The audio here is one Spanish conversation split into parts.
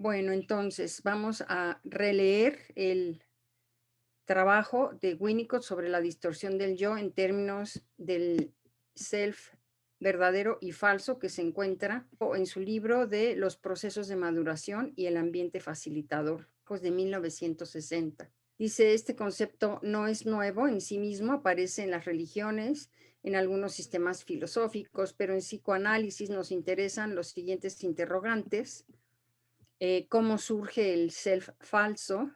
Bueno, entonces vamos a releer el trabajo de Winnicott sobre la distorsión del yo en términos del self verdadero y falso que se encuentra en su libro de Los procesos de maduración y el ambiente facilitador, pues de 1960. Dice, este concepto no es nuevo en sí mismo, aparece en las religiones, en algunos sistemas filosóficos, pero en psicoanálisis nos interesan los siguientes interrogantes: cómo surge el self falso,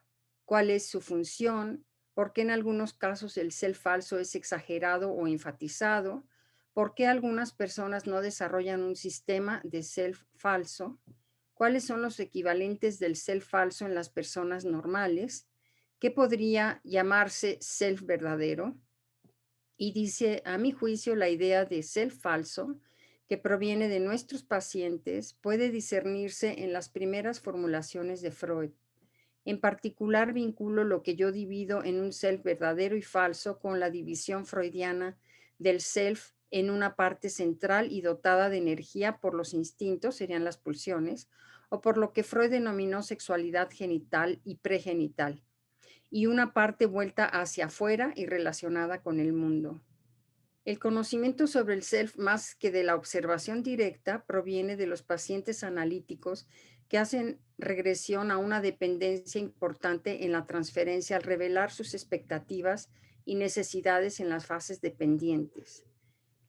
cuál es su función, por qué en algunos casos el self falso es exagerado o enfatizado, por qué algunas personas no desarrollan un sistema de self falso, cuáles son los equivalentes del self falso en las personas normales, qué podría llamarse self verdadero. Y dice, a mi juicio, la idea de self falso, que proviene de nuestros pacientes, puede discernirse en las primeras formulaciones de Freud. En particular, vinculo lo que yo divido en un self verdadero y falso con la división freudiana del self en una parte central y dotada de energía por los instintos, serían las pulsiones, o por lo que Freud denominó sexualidad genital y pregenital, y una parte vuelta hacia afuera y relacionada con el mundo. El conocimiento sobre el self, más que de la observación directa, proviene de los pacientes analíticos que hacen regresión a una dependencia importante en la transferencia al revelar sus expectativas y necesidades en las fases dependientes.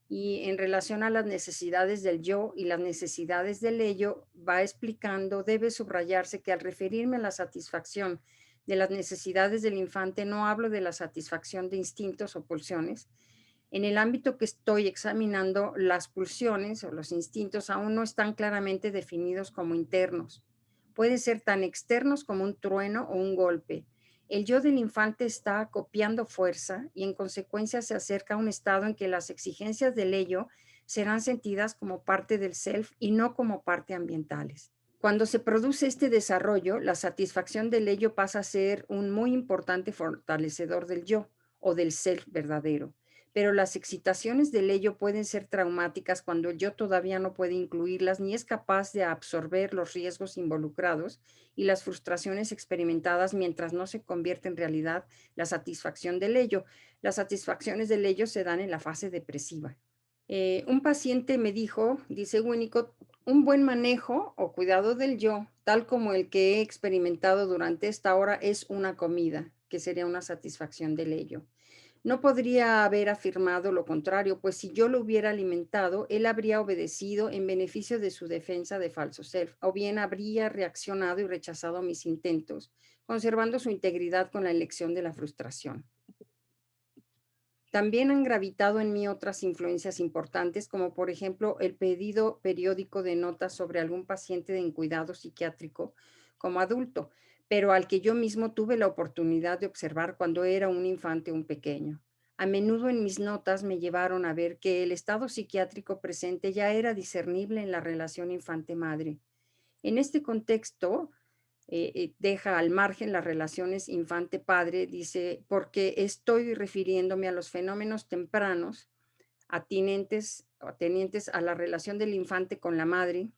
Y en relación a las necesidades del yo y las necesidades del ello, va explicando, debe subrayarse que al referirme a la satisfacción de las necesidades del infante, no hablo de la satisfacción de instintos o pulsiones. En el ámbito que estoy examinando, las pulsiones o los instintos aún no están claramente definidos como internos. Pueden ser tan externos como un trueno o un golpe. El yo del infante está copiando fuerza y en consecuencia se acerca a un estado en que las exigencias del ello serán sentidas como parte del self y no como parte ambientales. Cuando se produce este desarrollo, la satisfacción del ello pasa a ser un muy importante fortalecedor del yo o del self verdadero. Pero las excitaciones del ello pueden ser traumáticas cuando el yo todavía no puede incluirlas ni es capaz de absorber los riesgos involucrados y las frustraciones experimentadas mientras no se convierte en realidad la satisfacción del ello. Las satisfacciones del ello se dan en la fase depresiva. Un paciente me dijo, dice Winnicott, un buen manejo o cuidado del yo, tal como el que he experimentado durante esta hora, es una comida, que sería una satisfacción del ello. No podría haber afirmado lo contrario, pues si yo lo hubiera alimentado, él habría obedecido en beneficio de su defensa de falso self, o bien habría reaccionado y rechazado mis intentos, conservando su integridad con la elección de la frustración. También han gravitado en mí otras influencias importantes, como por ejemplo el pedido periódico de notas sobre algún paciente en cuidado psiquiátrico como adulto, pero al que yo mismo tuve la oportunidad de observar cuando era un infante o un pequeño. A menudo en mis notas me llevaron a ver que el estado psiquiátrico presente ya era discernible en la relación infante-madre. En este contexto, deja al margen las relaciones infante-padre, dice, porque estoy refiriéndome a los fenómenos tempranos atenientes a la relación del infante con la madre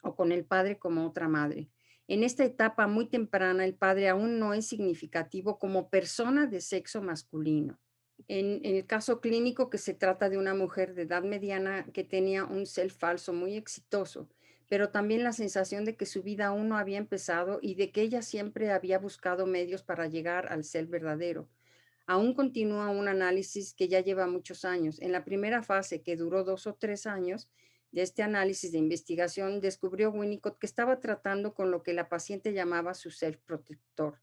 o con el padre como otra madre. En esta etapa muy temprana, el padre aún no es significativo como persona de sexo masculino. En el caso clínico, que se trata de una mujer de edad mediana que tenía un self falso muy exitoso, pero también la sensación de que su vida aún no había empezado y de que ella siempre había buscado medios para llegar al self verdadero. Aún continúa un análisis que ya lleva muchos años. En la primera fase, que duró 2 o 3 años, de este análisis de investigación, descubrió Winnicott que estaba tratando con lo que la paciente llamaba su self protector.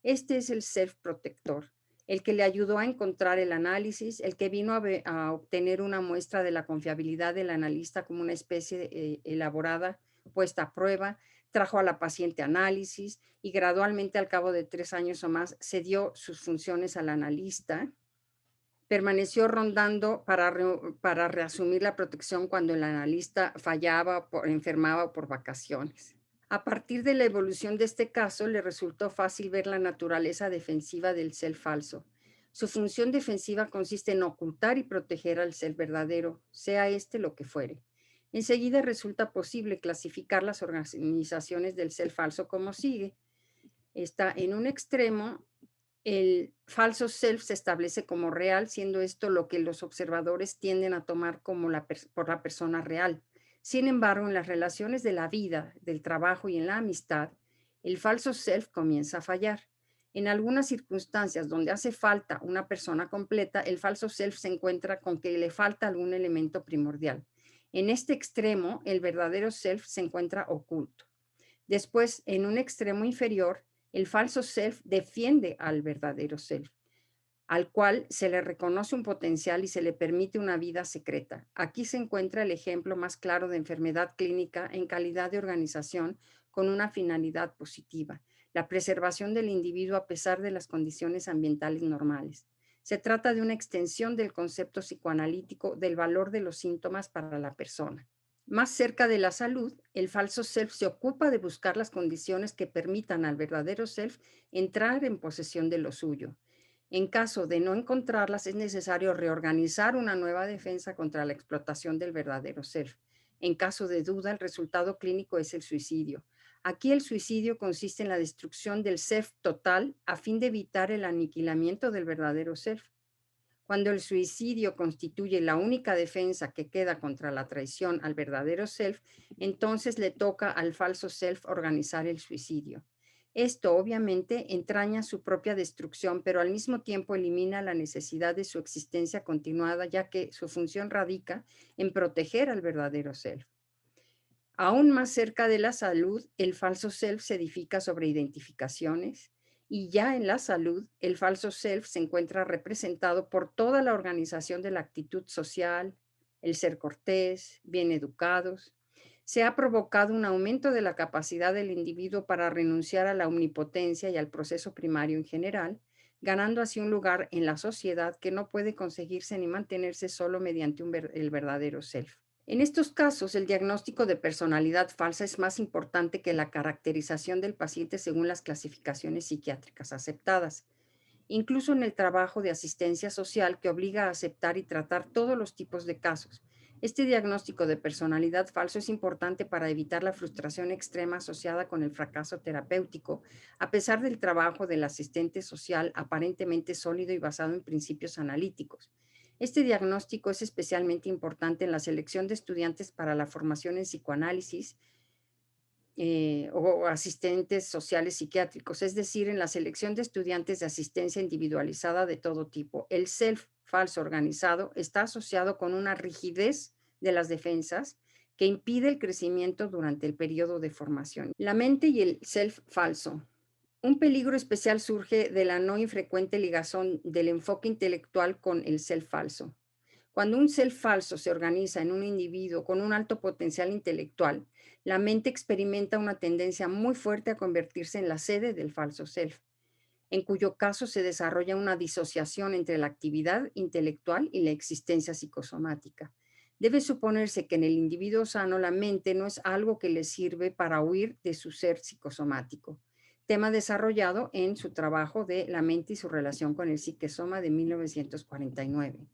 Este es el self protector, el que le ayudó a encontrar el análisis, el que vino a obtener una muestra de la confiabilidad del analista como una especie elaborada, puesta a prueba, trajo a la paciente análisis y gradualmente al cabo de 3 años o más cedió sus funciones al analista. Permaneció rondando para reasumir la protección cuando el analista fallaba, enfermaba o por vacaciones. A partir de la evolución de este caso, le resultó fácil ver la naturaleza defensiva del ser falso. Su función defensiva consiste en ocultar y proteger al ser verdadero, sea este lo que fuere. Enseguida resulta posible clasificar las organizaciones del self falso como sigue. Está en un extremo, el falso self se establece como real, siendo esto lo que los observadores tienden a tomar como por la persona real. Sin embargo, en las relaciones de la vida, del trabajo y en la amistad, el falso self comienza a fallar. En algunas circunstancias donde hace falta una persona completa, el falso self se encuentra con que le falta algún elemento primordial. En este extremo, el verdadero self se encuentra oculto. Después, en un extremo inferior, el falso self defiende al verdadero self, al cual se le reconoce un potencial y se le permite una vida secreta. Aquí se encuentra el ejemplo más claro de enfermedad clínica en calidad de organización con una finalidad positiva, la preservación del individuo a pesar de las condiciones ambientales normales. Se trata de una extensión del concepto psicoanalítico del valor de los síntomas para la persona. Más cerca de la salud, el falso self se ocupa de buscar las condiciones que permitan al verdadero self entrar en posesión de lo suyo. En caso de no encontrarlas, es necesario reorganizar una nueva defensa contra la explotación del verdadero self. En caso de duda, el resultado clínico es el suicidio. Aquí el suicidio consiste en la destrucción del self total a fin de evitar el aniquilamiento del verdadero self. Cuando el suicidio constituye la única defensa que queda contra la traición al verdadero self, entonces le toca al falso self organizar el suicidio. Esto obviamente entraña su propia destrucción, pero al mismo tiempo elimina la necesidad de su existencia continuada, ya que su función radica en proteger al verdadero self. Aún más cerca de la salud, el falso self se edifica sobre identificaciones y ya en la salud, el falso self se encuentra representado por toda la organización de la actitud social, el ser cortés, bien educados. Se ha provocado un aumento de la capacidad del individuo para renunciar a la omnipotencia y al proceso primario en general, ganando así un lugar en la sociedad que no puede conseguirse ni mantenerse solo mediante el verdadero self. En estos casos, el diagnóstico de personalidad falsa es más importante que la caracterización del paciente según las clasificaciones psiquiátricas aceptadas. Incluso en el trabajo de asistencia social que obliga a aceptar y tratar todos los tipos de casos. Este diagnóstico de personalidad falso es importante para evitar la frustración extrema asociada con el fracaso terapéutico, a pesar del trabajo del asistente social aparentemente sólido y basado en principios analíticos. Este diagnóstico es especialmente importante en la selección de estudiantes para la formación en psicoanálisis o asistentes sociales psiquiátricos, es decir, en la selección de estudiantes de asistencia individualizada de todo tipo. El self falso organizado está asociado con una rigidez de las defensas que impide el crecimiento durante el periodo de formación. La mente y el self falso. Un peligro especial surge de la no infrecuente ligazón del enfoque intelectual con el self falso. Cuando un self falso se organiza en un individuo con un alto potencial intelectual, la mente experimenta una tendencia muy fuerte a convertirse en la sede del falso self, en cuyo caso se desarrolla una disociación entre la actividad intelectual y la existencia psicosomática. Debe suponerse que en el individuo sano la mente no es algo que le sirve para huir de su ser psicosomático, tema desarrollado en su trabajo de La mente y su relación con el psiquesoma de 1949.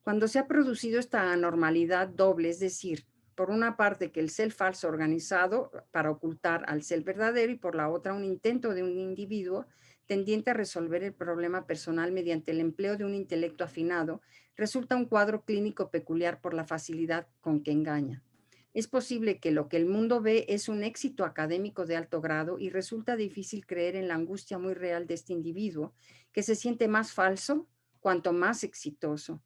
Cuando se ha producido esta anormalidad doble, es decir, por una parte que el ser falso organizado para ocultar al ser verdadero y por la otra un intento de un individuo tendiente a resolver el problema personal mediante el empleo de un intelecto afinado, resulta un cuadro clínico peculiar por la facilidad con que engaña. Es posible que lo que el mundo ve es un éxito académico de alto grado y resulta difícil creer en la angustia muy real de este individuo, que se siente más falso cuanto más exitoso.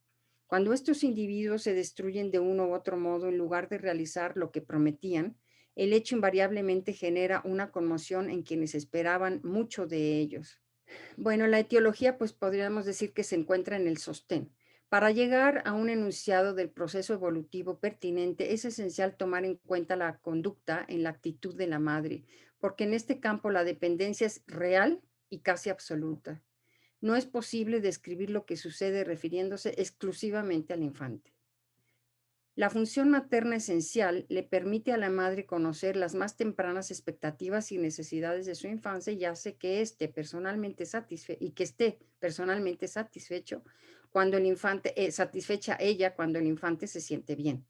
Cuando estos individuos se destruyen de uno u otro modo en lugar de realizar lo que prometían, el hecho invariablemente genera una conmoción en quienes esperaban mucho de ellos. Bueno, la etiología, pues podríamos decir que se encuentra en el sostén. Para llegar a un enunciado del proceso evolutivo pertinente, es esencial tomar en cuenta la conducta en la actitud de la madre, porque en este campo la dependencia es real y casi absoluta. No es posible describir lo que sucede refiriéndose exclusivamente al infante. La función materna esencial le permite a la madre conocer las más tempranas expectativas y necesidades de su infancia y hace que esté personalmente satisfecho cuando el infante, satisfecha ella cuando el infante se siente bien.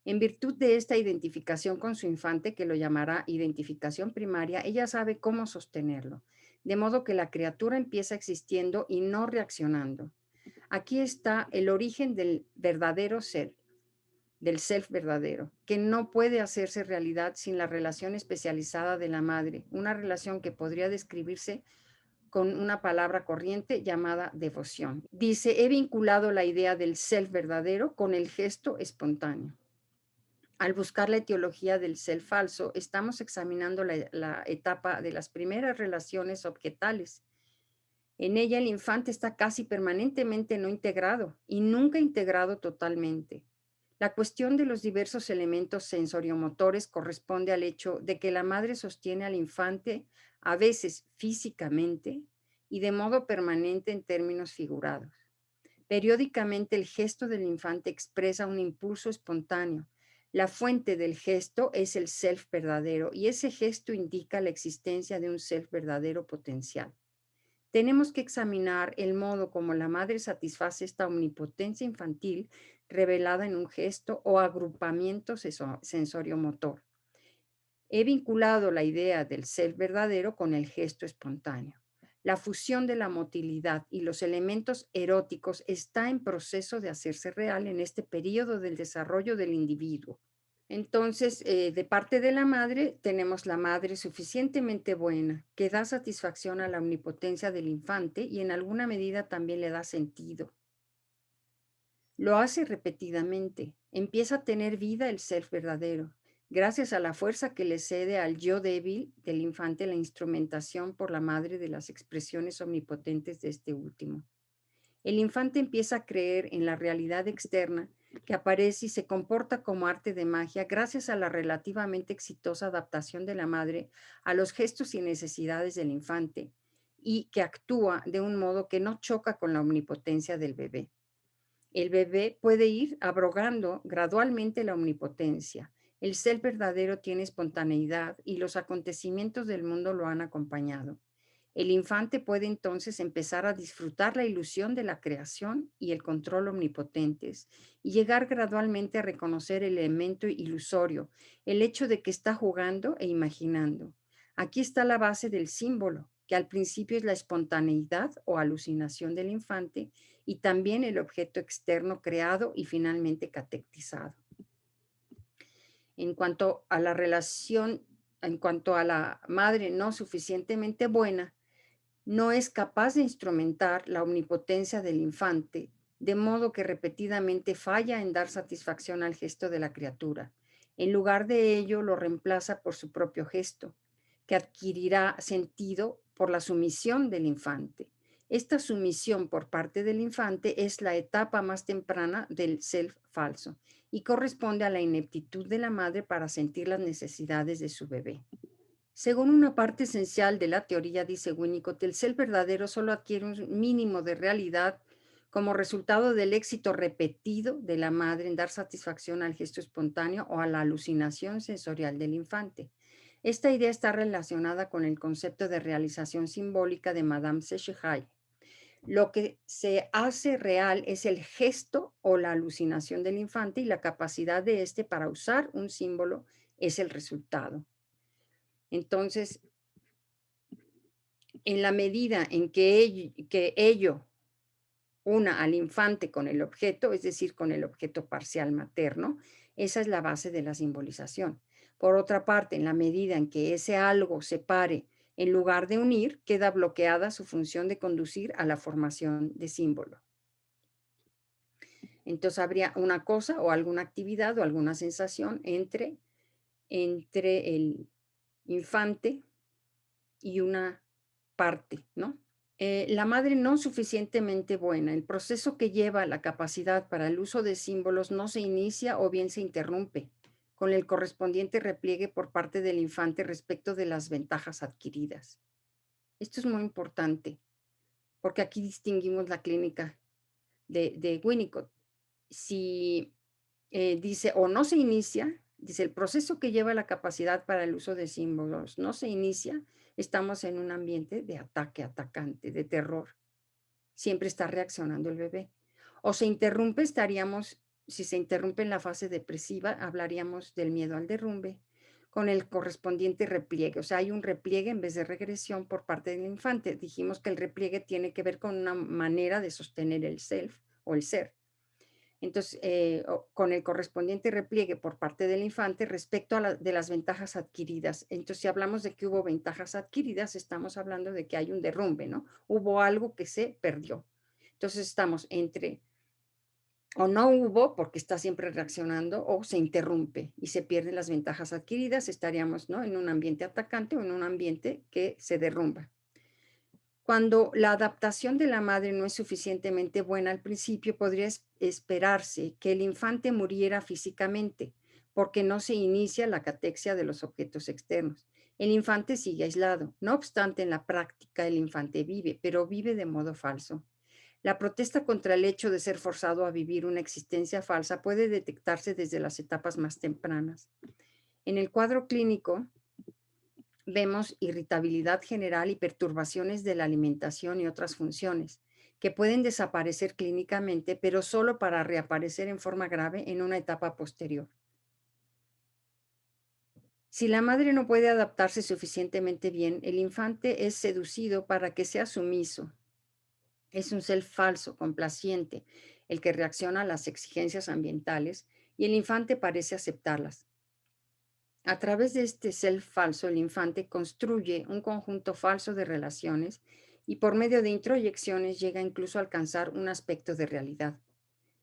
En virtud de esta identificación con su infante, que lo llamará identificación primaria, ella sabe cómo sostenerlo, de modo que la criatura empieza existiendo y no reaccionando. Aquí está el origen del verdadero ser, del self verdadero, que no puede hacerse realidad sin la relación especializada de la madre, una relación que podría describirse con una palabra corriente llamada devoción. Dice, he vinculado la idea del self verdadero con el gesto espontáneo. Al buscar la etiología del self falso, estamos examinando la etapa de las primeras relaciones objetales. En ella el infante está casi permanentemente no integrado y nunca integrado totalmente. La cuestión de los diversos elementos sensoriomotores corresponde al hecho de que la madre sostiene al infante, a veces físicamente y de modo permanente en términos figurados. Periódicamente el gesto del infante expresa un impulso espontáneo. La fuente del gesto es el self verdadero y ese gesto indica la existencia de un self verdadero potencial. Tenemos que examinar el modo como la madre satisface esta omnipotencia infantil revelada en un gesto o agrupamiento sensoriomotor. He vinculado la idea del ser verdadero con el gesto espontáneo. La fusión de la motilidad y los elementos eróticos está en proceso de hacerse real en este periodo del desarrollo del individuo. Entonces, de parte de la madre, tenemos la madre suficientemente buena, que da satisfacción a la omnipotencia del infante y en alguna medida también le da sentido. Lo hace repetidamente. Empieza a tener vida el ser verdadero, gracias a la fuerza que le cede al yo débil del infante la instrumentación por la madre de las expresiones omnipotentes de este último. El infante empieza a creer en la realidad externa que aparece y se comporta como arte de magia gracias a la relativamente exitosa adaptación de la madre a los gestos y necesidades del infante y que actúa de un modo que no choca con la omnipotencia del bebé. El bebé puede ir abrogando gradualmente la omnipotencia. El ser verdadero tiene espontaneidad y los acontecimientos del mundo lo han acompañado. El infante puede entonces empezar a disfrutar la ilusión de la creación y el control omnipotentes y llegar gradualmente a reconocer el elemento ilusorio, el hecho de que está jugando e imaginando. Aquí está la base del símbolo, que al principio es la espontaneidad o alucinación del infante y también el objeto externo creado y finalmente catequizado. En cuanto a la relación, en cuanto a la madre no suficientemente buena, no es capaz de instrumentar la omnipotencia del infante, de modo que repetidamente falla en dar satisfacción al gesto de la criatura. En lugar de ello, lo reemplaza por su propio gesto, que adquirirá sentido por la sumisión del infante. Esta sumisión por parte del infante es la etapa más temprana del self falso y corresponde a la ineptitud de la madre para sentir las necesidades de su bebé. Según una parte esencial de la teoría, dice Winnicott, el ser verdadero solo adquiere un mínimo de realidad como resultado del éxito repetido de la madre en dar satisfacción al gesto espontáneo o a la alucinación sensorial del infante. Esta idea está relacionada con el concepto de realización simbólica de Madame Sécheray. Lo que se hace real es el gesto o la alucinación del infante y la capacidad de éste para usar un símbolo es el resultado. Entonces, en la medida en que ello una al infante con el objeto, es decir, con el objeto parcial materno, esa es la base de la simbolización. Por otra parte, en la medida en que ese algo separe en lugar de unir, queda bloqueada su función de conducir a la formación de símbolo. Entonces habría una cosa o alguna actividad o alguna sensación entre el infante y una parte, ¿no? La madre no suficientemente buena. El proceso que lleva la capacidad para el uso de símbolos no se inicia o bien se interrumpe con el correspondiente repliegue por parte del infante respecto de las ventajas adquiridas. Esto es muy importante porque aquí distinguimos la clínica de Winnicott. Si dice o no se inicia, dice el proceso que lleva la capacidad para el uso de símbolos no se inicia, estamos en un ambiente de ataque atacante, de terror. Siempre está reaccionando el bebé. O se interrumpe, estaríamos si se interrumpe en la fase depresiva, hablaríamos del miedo al derrumbe, con el correspondiente repliegue. O sea, hay un repliegue en vez de regresión por parte del infante. Dijimos que el repliegue tiene que ver con una manera de sostener el self o el ser. Entonces, con el correspondiente repliegue por parte del infante respecto a de las ventajas adquiridas. Entonces, si hablamos de que hubo ventajas adquiridas, estamos hablando de que hay un derrumbe, ¿no? Hubo algo que se perdió. Entonces, estamos entre o no hubo, porque está siempre reaccionando, o se interrumpe y se pierden las ventajas adquiridas, estaríamos, ¿no?, en un ambiente atacante o en un ambiente que se derrumba. Cuando la adaptación de la madre no es suficientemente buena al principio, podría esperarse que el infante muriera físicamente, porque no se inicia la catexia de los objetos externos. El infante sigue aislado. No obstante, en la práctica el infante vive, pero vive de modo falso. La protesta contra el hecho de ser forzado a vivir una existencia falsa puede detectarse desde las etapas más tempranas. En el cuadro clínico vemos irritabilidad general y perturbaciones de la alimentación y otras funciones, que pueden desaparecer clínicamente, pero solo para reaparecer en forma grave en una etapa posterior. Si la madre no puede adaptarse suficientemente bien, el infante es seducido para que sea sumiso. Es un ser falso, complaciente, el que reacciona a las exigencias ambientales y el infante parece aceptarlas. A través de este ser falso, el infante construye un conjunto falso de relaciones y por medio de introyecciones llega incluso a alcanzar un aspecto de realidad.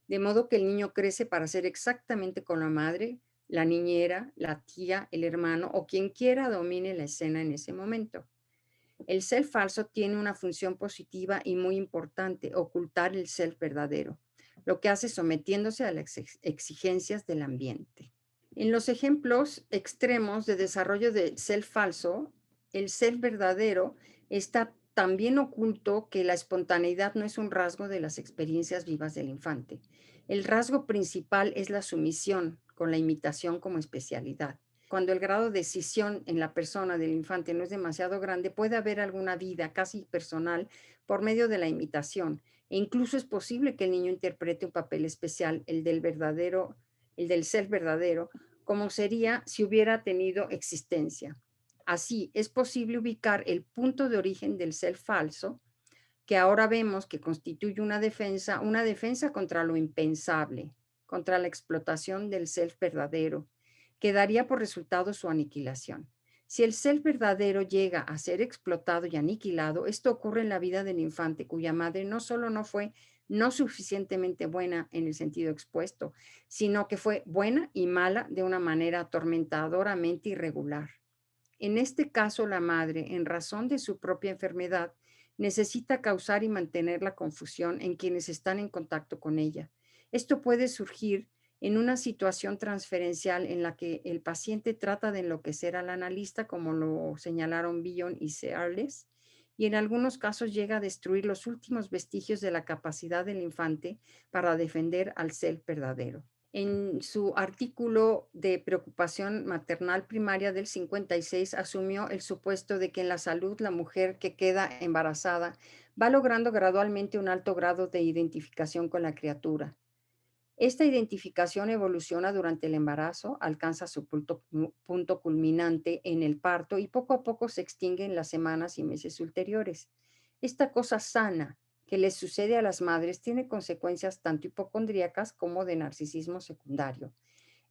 De modo que el niño crece para ser exactamente con la madre, la niñera, la tía, el hermano o quien quiera domine la escena en ese momento. El ser falso tiene una función positiva y muy importante, ocultar el ser verdadero, lo que hace sometiéndose a las exigencias del ambiente. En los ejemplos extremos de desarrollo del ser falso, el ser verdadero está tan bien oculto que la espontaneidad no es un rasgo de las experiencias vivas del infante. El rasgo principal es la sumisión, con la imitación como especialidad. Cuando el grado de escisión en la persona del infante no es demasiado grande, puede haber alguna vida casi personal por medio de la imitación. E incluso es posible que el niño interprete un papel especial, el del ser verdadero, como sería si hubiera tenido existencia. Así, es posible ubicar el punto de origen del ser falso, que ahora vemos que constituye una defensa contra lo impensable, contra la explotación del ser verdadero, que daría por resultado su aniquilación. Si el ser verdadero llega a ser explotado y aniquilado, esto ocurre en la vida del infante, cuya madre no solo no fue no suficientemente buena en el sentido expuesto, sino que fue buena y mala de una manera atormentadoramente irregular. En este caso, la madre, en razón de su propia enfermedad, necesita causar y mantener la confusión en quienes están en contacto con ella. Esto puede surgir en una situación transferencial en la que el paciente trata de enloquecer al analista, como lo señalaron Billon y Searles, y en algunos casos llega a destruir los últimos vestigios de la capacidad del infante para defender al ser verdadero. En su artículo de preocupación maternal primaria del 56, asumió el supuesto de que en la salud la mujer que queda embarazada va logrando gradualmente un alto grado de identificación con la criatura. Esta identificación evoluciona durante el embarazo, alcanza su punto culminante en el parto y poco a poco se extingue en las semanas y meses ulteriores. Esta cosa sana que les sucede a las madres tiene consecuencias tanto hipocondríacas como de narcisismo secundario.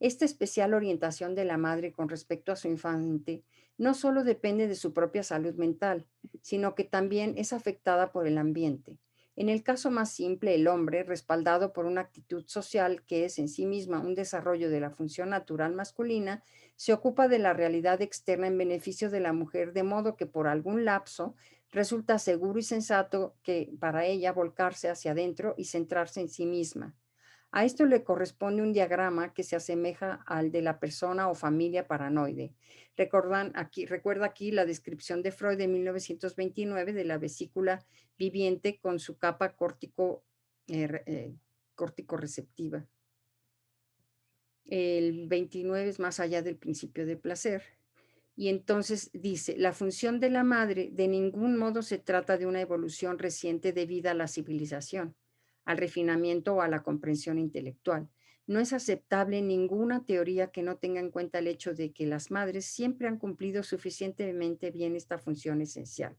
Esta especial orientación de la madre con respecto a su infante no solo depende de su propia salud mental, sino que también es afectada por el ambiente. En el caso más simple, el hombre, respaldado por una actitud social que es en sí misma un desarrollo de la función natural masculina, se ocupa de la realidad externa en beneficio de la mujer, de modo que por algún lapso resulta seguro y sensato que para ella volcarse hacia adentro y centrarse en sí misma. A esto le corresponde un diagrama que se asemeja al de la persona o familia paranoide. Recuerda aquí la descripción de Freud de 1929 de la vesícula viviente con su capa córtico-receptiva. El 29 es más allá del principio de placer. Y entonces dice, la función de la madre de ningún modo se trata de una evolución reciente debida a la civilización, al refinamiento o a la comprensión intelectual. No es aceptable ninguna teoría que no tenga en cuenta el hecho de que las madres siempre han cumplido suficientemente bien esta función esencial.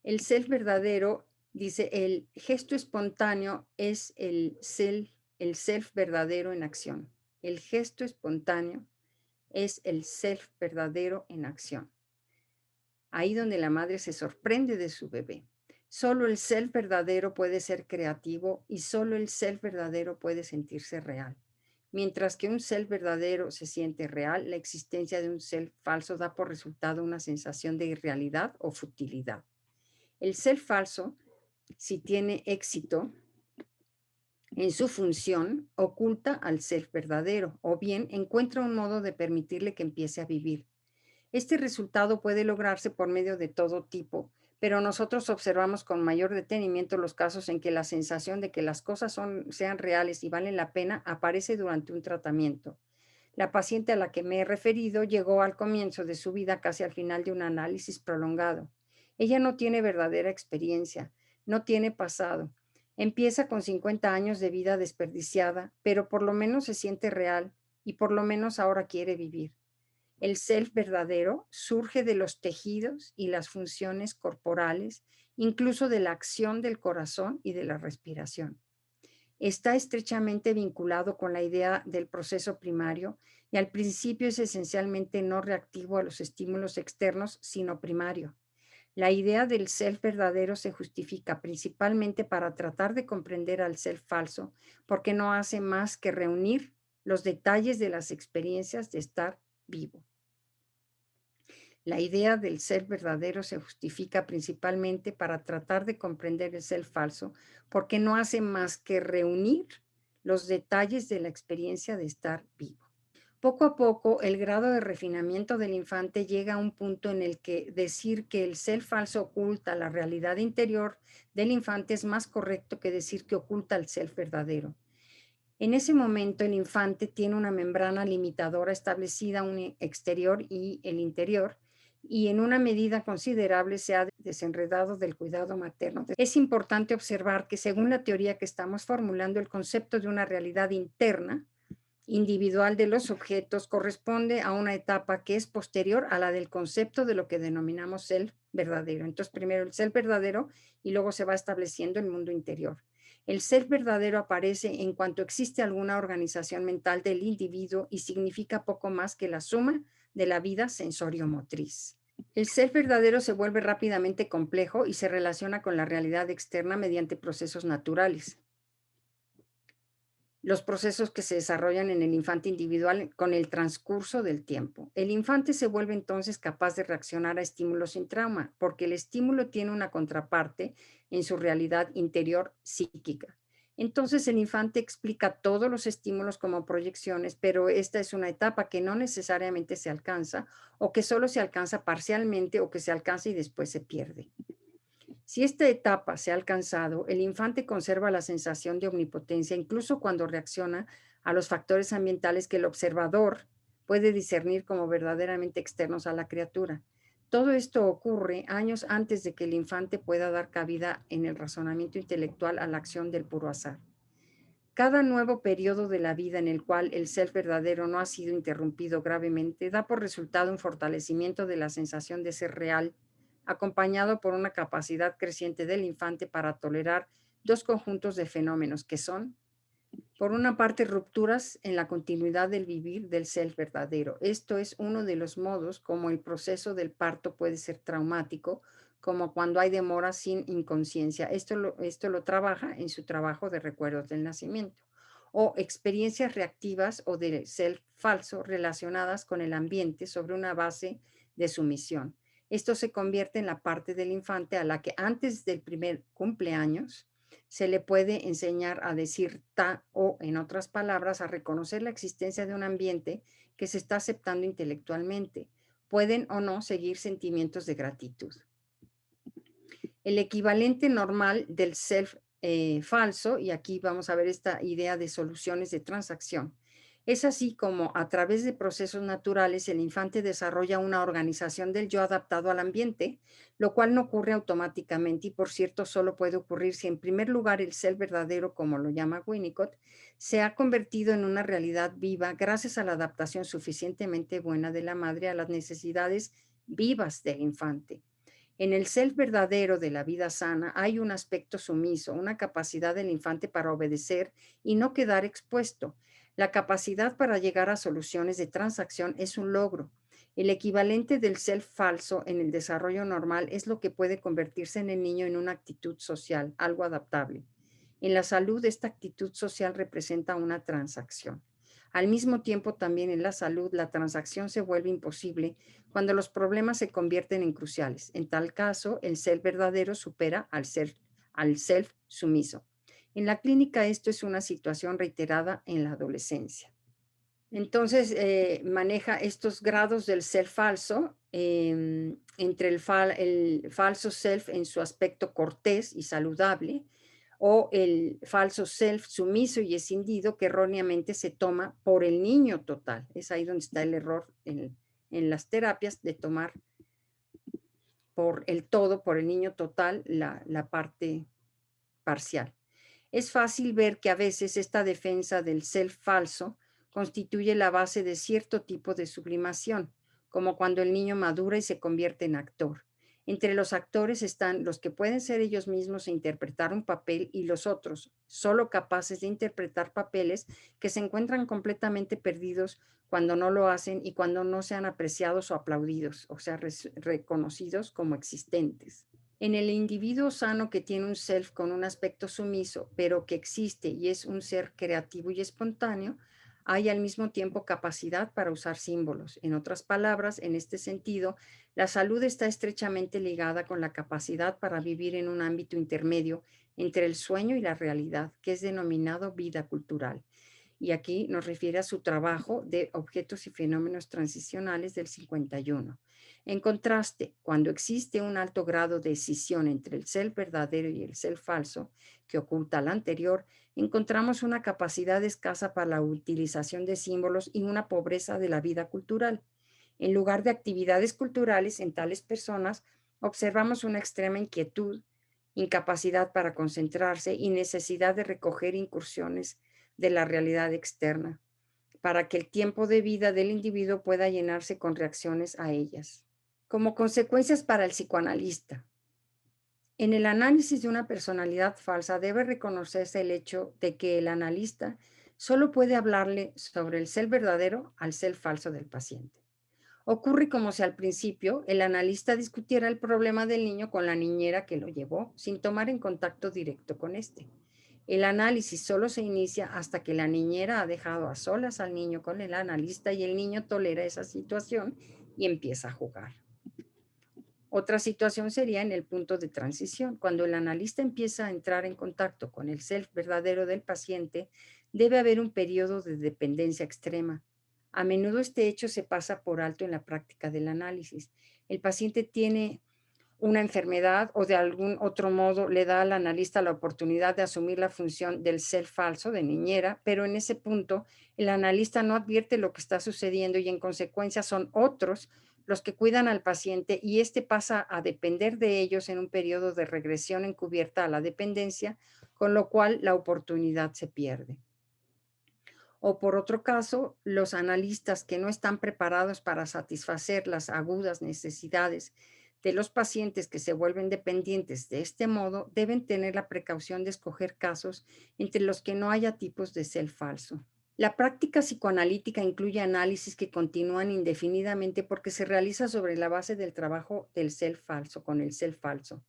El self verdadero, dice, el gesto espontáneo es el self verdadero en acción. El gesto espontáneo es el self verdadero en acción. Ahí donde la madre se sorprende de su bebé. Solo el self verdadero puede ser creativo y solo el self verdadero puede sentirse real. Mientras que un self verdadero se siente real, la existencia de un self falso da por resultado una sensación de irrealidad o futilidad. El self falso, si tiene éxito en su función, oculta al self verdadero o bien encuentra un modo de permitirle que empiece a vivir. Este resultado puede lograrse por medio de todo tipo, pero nosotros observamos con mayor detenimiento los casos en que la sensación de que las cosas sean reales y valen la pena aparece durante un tratamiento. La paciente a la que me he referido llegó al comienzo de su vida casi al final de un análisis prolongado. Ella no tiene verdadera experiencia, no tiene pasado. Empieza con 50 años de vida desperdiciada, pero por lo menos se siente real y por lo menos ahora quiere vivir. El self verdadero surge de los tejidos y las funciones corporales, incluso de la acción del corazón y de la respiración. Está estrechamente vinculado con la idea del proceso primario y al principio es esencialmente no reactivo a los estímulos externos, sino primario. La idea del self verdadero se justifica principalmente para tratar de comprender al self falso, porque no hace más que reunir los detalles de las experiencias de estar vivo. La idea del ser verdadero se justifica principalmente para tratar de comprender el ser falso, porque no hace más que reunir los detalles de la experiencia de estar vivo. Poco a poco, el grado de refinamiento del infante llega a un punto en el que decir que el ser falso oculta la realidad interior del infante es más correcto que decir que oculta el ser verdadero. En ese momento, el infante tiene una membrana limitadora establecida, un exterior y el interior, y en una medida considerable se ha desenredado del cuidado materno. Es importante observar que según la teoría que estamos formulando, el concepto de una realidad interna, individual de los objetos, corresponde a una etapa que es posterior a la del concepto de lo que denominamos el verdadero. Entonces, primero el ser verdadero y luego se va estableciendo el mundo interior. El ser verdadero aparece en cuanto existe alguna organización mental del individuo y significa poco más que la suma de la vida sensorio-motriz. El ser verdadero se vuelve rápidamente complejo y se relaciona con la realidad externa mediante procesos naturales. Los procesos que se desarrollan en el infante individual con el transcurso del tiempo. El infante se vuelve entonces capaz de reaccionar a estímulos sin trauma, porque el estímulo tiene una contraparte en su realidad interior psíquica. Entonces el infante explica todos los estímulos como proyecciones, pero esta es una etapa que no necesariamente se alcanza o que solo se alcanza parcialmente o que se alcanza y después se pierde. Si esta etapa se ha alcanzado, el infante conserva la sensación de omnipotencia incluso cuando reacciona a los factores ambientales que el observador puede discernir como verdaderamente externos a la criatura. Todo esto ocurre años antes de que el infante pueda dar cabida en el razonamiento intelectual a la acción del puro azar. Cada nuevo periodo de la vida en el cual el ser verdadero no ha sido interrumpido gravemente da por resultado un fortalecimiento de la sensación de ser real, acompañado por una capacidad creciente del infante para tolerar dos conjuntos de fenómenos que son, por una parte, rupturas en la continuidad del vivir del ser verdadero. Esto es uno de los modos como el proceso del parto puede ser traumático, como cuando hay demora sin inconsciencia. Esto lo trabaja en su trabajo de recuerdos del nacimiento. O experiencias reactivas o del ser falso relacionadas con el ambiente sobre una base de sumisión. Esto se convierte en la parte del infante a la que antes del primer cumpleaños se le puede enseñar a decir ta o, en otras palabras, a reconocer la existencia de un ambiente que se está aceptando intelectualmente. Pueden o no seguir sentimientos de gratitud. El equivalente normal del self falso, y aquí vamos a ver esta idea de soluciones de transacción. Es así como, a través de procesos naturales, el infante desarrolla una organización del yo adaptado al ambiente, lo cual no ocurre automáticamente y, por cierto, solo puede ocurrir si, en primer lugar, el ser verdadero, como lo llama Winnicott, se ha convertido en una realidad viva gracias a la adaptación suficientemente buena de la madre a las necesidades vivas del infante. En el self verdadero de la vida sana hay un aspecto sumiso, una capacidad del infante para obedecer y no quedar expuesto. La capacidad para llegar a soluciones de transacción es un logro. El equivalente del self falso en el desarrollo normal es lo que puede convertirse en el niño en una actitud social, algo adaptable. En la salud, esta actitud social representa una transacción. Al mismo tiempo, también en la salud, la transacción se vuelve imposible cuando los problemas se convierten en cruciales. En tal caso, el ser verdadero supera al self sumiso. En la clínica esto es una situación reiterada en la adolescencia. Entonces, maneja estos grados del ser falso, entre el falso self en su aspecto cortés y saludable, o el falso self sumiso y escindido que erróneamente se toma por el niño total. Es ahí donde está el error en las terapias de tomar por el todo, por el niño total, la parte parcial. Es fácil ver que a veces esta defensa del self falso constituye la base de cierto tipo de sublimación, como cuando el niño madura y se convierte en actor. Entre los actores están los que pueden ser ellos mismos e interpretar un papel y los otros, solo capaces de interpretar papeles que se encuentran completamente perdidos cuando no lo hacen y cuando no sean apreciados o aplaudidos, o sea, reconocidos como existentes. En el individuo sano que tiene un self con un aspecto sumiso, pero que existe y es un ser creativo y espontáneo, hay al mismo tiempo capacidad para usar símbolos. En otras palabras, en este sentido, la salud está estrechamente ligada con la capacidad para vivir en un ámbito intermedio entre el sueño y la realidad, que es denominado vida cultural. Y aquí nos refiere a su trabajo de objetos y fenómenos transicionales del 51. En contraste, cuando existe un alto grado de escisión entre el ser verdadero y el ser falso, que oculta al anterior, encontramos una capacidad escasa para la utilización de símbolos y una pobreza de la vida cultural. En lugar de actividades culturales en tales personas, observamos una extrema inquietud, incapacidad para concentrarse y necesidad de recoger incursiones de la realidad externa, para que el tiempo de vida del individuo pueda llenarse con reacciones a ellas. Como consecuencias para el psicoanalista, en el análisis de una personalidad falsa debe reconocerse el hecho de que el analista solo puede hablarle sobre el ser verdadero al ser falso del paciente. Ocurre como si al principio el analista discutiera el problema del niño con la niñera que lo llevó, sin tomar en contacto directo con éste. El análisis solo se inicia hasta que la niñera ha dejado a solas al niño con el analista y el niño tolera esa situación y empieza a jugar. Otra situación sería en el punto de transición. Cuando el analista empieza a entrar en contacto con el self verdadero del paciente, debe haber un periodo de dependencia extrema. A menudo este hecho se pasa por alto en la práctica del análisis. El paciente tiene una enfermedad o de algún otro modo le da al analista la oportunidad de asumir la función del ser falso, de niñera, pero en ese punto el analista no advierte lo que está sucediendo y en consecuencia son otros los que cuidan al paciente y éste pasa a depender de ellos en un periodo de regresión encubierta a la dependencia, con lo cual la oportunidad se pierde. O por otro caso, los analistas que no están preparados para satisfacer las agudas necesidades de los pacientes que se vuelven dependientes de este modo, deben tener la precaución de escoger casos entre los que no haya tipos de ser falso. La práctica psicoanalítica incluye análisis que continúan indefinidamente porque se realiza sobre la base del trabajo del ser falso, con el ser falso.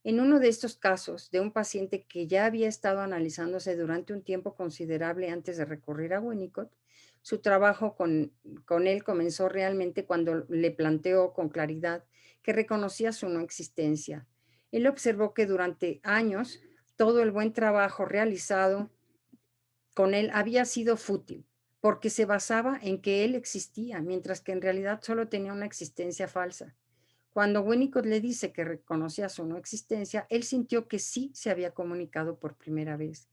En uno de estos casos, de un paciente que ya había estado analizándose durante un tiempo considerable antes de recurrir a Winnicott, su trabajo con él comenzó realmente cuando le planteó con claridad que reconocía su no existencia. Él observó que durante años todo el buen trabajo realizado con él había sido fútil, porque se basaba en que él existía, mientras que en realidad solo tenía una existencia falsa. Cuando Winnicott le dice que reconocía su no existencia, él sintió que sí se había comunicado por primera vez.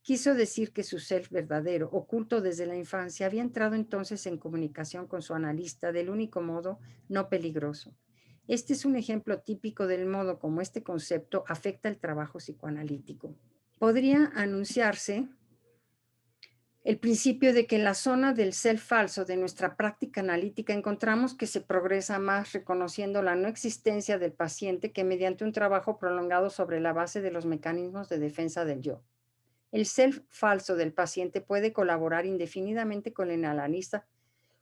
Quiso decir que su self verdadero, oculto desde la infancia, había entrado entonces en comunicación con su analista del único modo no peligroso. Este es un ejemplo típico del modo como este concepto afecta el trabajo psicoanalítico. Podría anunciarse el principio de que en la zona del self falso de nuestra práctica analítica encontramos que se progresa más reconociendo la no existencia del paciente que mediante un trabajo prolongado sobre la base de los mecanismos de defensa del yo. El self falso del paciente puede colaborar indefinidamente con el analista,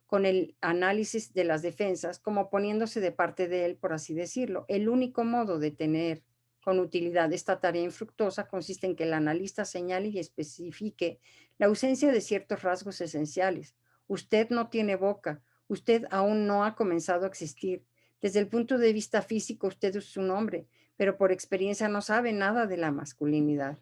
con el análisis de las defensas, como poniéndose de parte de él, por así decirlo. El único modo de tener con utilidad esta tarea infructuosa consiste en que el analista señale y especifique la ausencia de ciertos rasgos esenciales. Usted no tiene boca, usted aún no ha comenzado a existir. Desde el punto de vista físico, usted es un hombre, pero por experiencia no sabe nada de la masculinidad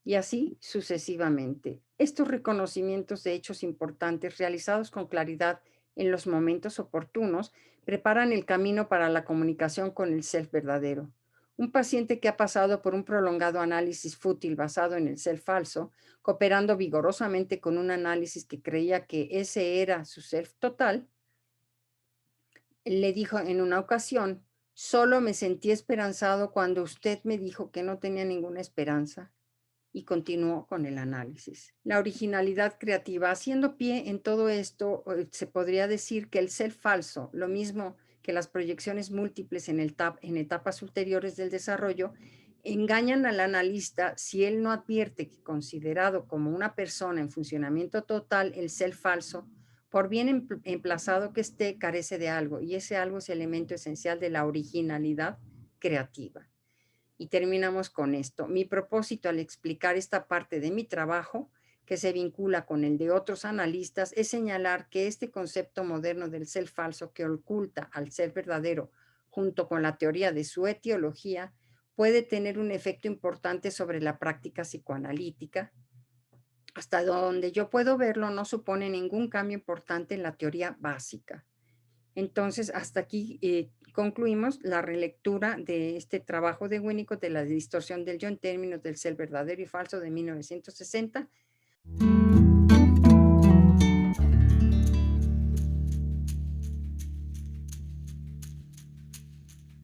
y así sucesivamente. Estos reconocimientos de hechos importantes realizados con claridad en los momentos oportunos preparan el camino para la comunicación con el self verdadero. Un paciente que ha pasado por un prolongado análisis fútil basado en el self falso, cooperando vigorosamente con un análisis que creía que ese era su self total, le dijo en una ocasión: solo me sentí esperanzado cuando usted me dijo que no tenía ninguna esperanza, y continuó con el análisis. La originalidad creativa. Haciendo pie en todo esto, se podría decir que el ser falso, lo mismo que las proyecciones múltiples en etapas ulteriores del desarrollo, engañan al analista si él no advierte que, considerado como una persona en funcionamiento total, el ser falso, por bien emplazado que esté, carece de algo, y ese algo es elemento esencial de la originalidad creativa. Y terminamos con esto. Mi propósito al explicar esta parte de mi trabajo, que se vincula con el de otros analistas, es señalar que este concepto moderno del ser falso que oculta al ser verdadero, junto con la teoría de su etiología, puede tener un efecto importante sobre la práctica psicoanalítica. Hasta donde yo puedo verlo, no supone ningún cambio importante en la teoría básica. Entonces, hasta aquí concluimos la relectura de este trabajo de Winnicott de la distorsión del yo en términos del ser verdadero y falso de 1960.